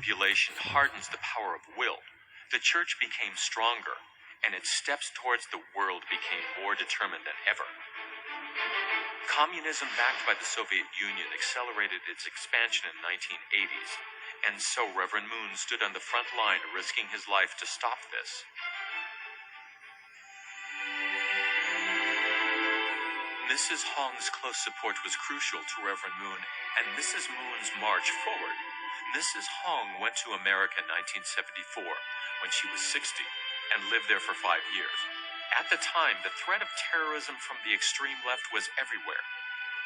manipulation hardens the power of will, the church became stronger, and its steps towards the world became more determined than ever. Communism backed by the Soviet Union accelerated its expansion in the 1980s, and so Reverend Moon stood on the front line risking his life to stop this. Mrs. Hong's close support was crucial to Reverend Moon and Mrs. Moon's march forward. Mrs. Hong went to America in 1974 when she was 60 and lived there for 5 years. At the time, the threat of terrorism from the extreme left was everywhere.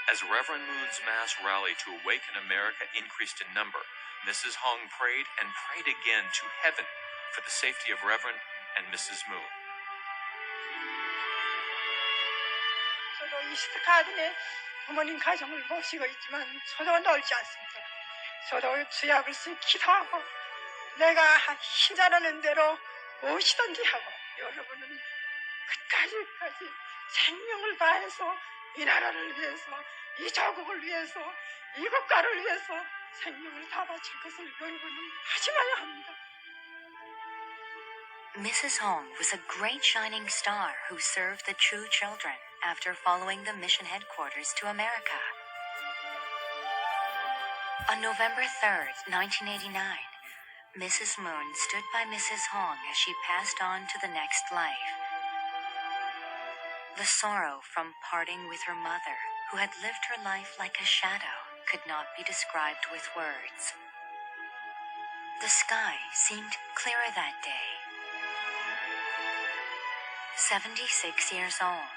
As Reverend Moon's mass rally to awaken America increased in number, Mrs. Hong prayed and prayed again to heaven for the safety of Reverend and Mrs. Moon. 저도 20대 내 부모님 가정을 모시고 있지만 저도 놀지 않습니다. 저도 주야버스 기도하고 내가 힘자라는 대로 무엇이든지 하고 여러분은 끝까지 생명을 다해서 이 나라를 위해서 이 조국을 위해서 이 국가를 위해서 생명을 다 바칠 것을 여러분은 하지 마야 합니다. Mrs. Hong was a great shining star who served the true children after following the mission headquarters to America. On November 3rd, 1989, Mrs. Moon stood by Mrs. Hong as she passed on to the next life. The sorrow from parting with her mother, who had lived her life like a shadow, could not be described with words. The sky seemed clearer that day. 76 years old,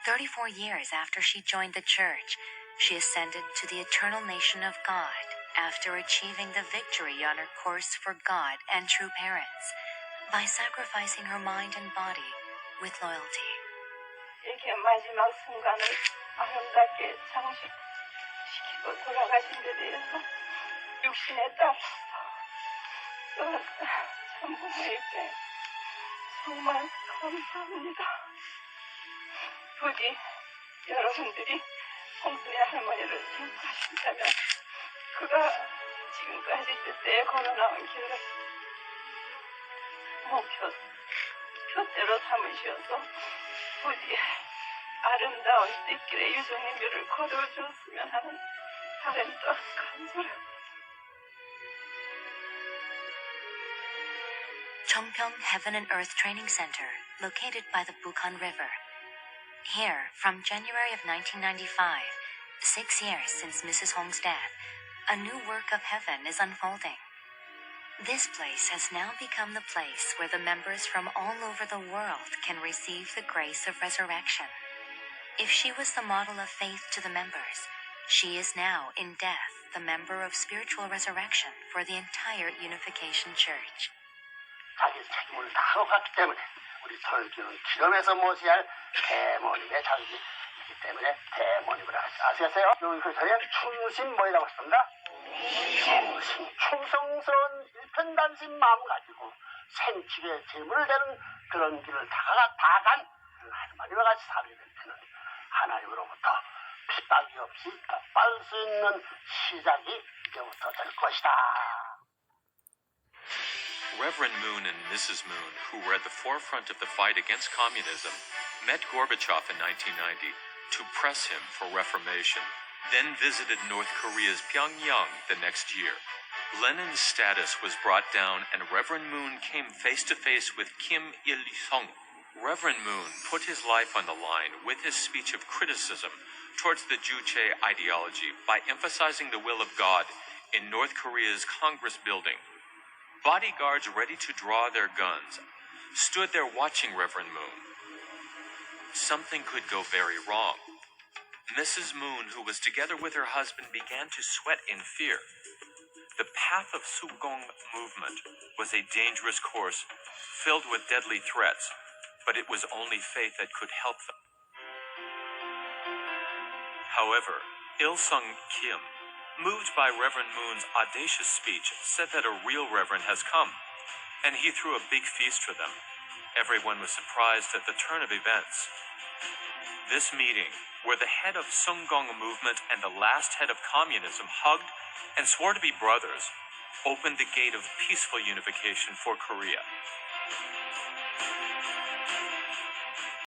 34 years after she joined the church, she ascended to the eternal nation of God after achieving the victory on her course for God and true parents by sacrificing her mind and body with loyalty. 이렇게 마지막 순간을 아름답게 장식시키고 돌아가신 데 대해서 육신에 따라서 또 참부모에게 정말 감사합니다. 부디 여러분들이 홍순의 할머니를 생각하신다면 그가 지금까지 뜻대에 걸어나온 길을 표대로 삼으셔서 부디 아름다운 띠길의 유정의 묘를 거두어주었으면 하는 바람 또한 간절합니다. Chongpyeong Heaven and Earth Training Center, located by the Bukhan River. Here, from January of 1995, 6 years since Mrs. Hong's death, a new work of heaven is unfolding. This place has now become the place where the members from all over the world can receive the grace of resurrection. If she was the model of faith to the members, she is now, in death, the member of spiritual resurrection for the entire Unification Church. 자기 책임을 다 하고 갔기 때문에 우리 설교는 기름에서 모셔야 할 대모님의 자격이기 때문에 대모님을 아시겠어요? 여기 그 전에 충신 뭐라고 했습니다? 충신, 충성스러운 일편단심 마음 가지고 생축의 재물을 되는 그런 길을 다간 하나님과 같이 살게 될 때는 하나님으로부터 핍박이 없이 받을 수 있는 시작이 이제부터 될 것이다. Reverend Moon and Mrs. Moon, who were at the forefront of the fight against communism, met Gorbachev in 1990 to press him for reformation, then visited North Korea's Pyongyang the next year. Lenin's status was brought down and Reverend Moon came face to face with Kim Il-sung. Reverend Moon put his life on the line with his speech of criticism towards the Juche ideology by emphasizing the will of God in North Korea's Congress building. Bodyguards ready to draw their guns stood there watching Reverend Moon. Something could go very wrong. Mrs. Moon, who was together with her husband, began to sweat in fear. The path of Sugong movement was a dangerous course filled with deadly threats, but it was only faith that could help them. However, Il-sung Kim, moved by Reverend Moon's audacious speech, said that a real reverend has come, and he threw a big feast for them. Everyone was surprised at the turn of events. This meeting, where the head of Sungong movement and the last head of communism hugged and swore to be brothers, opened the gate of peaceful unification for Korea.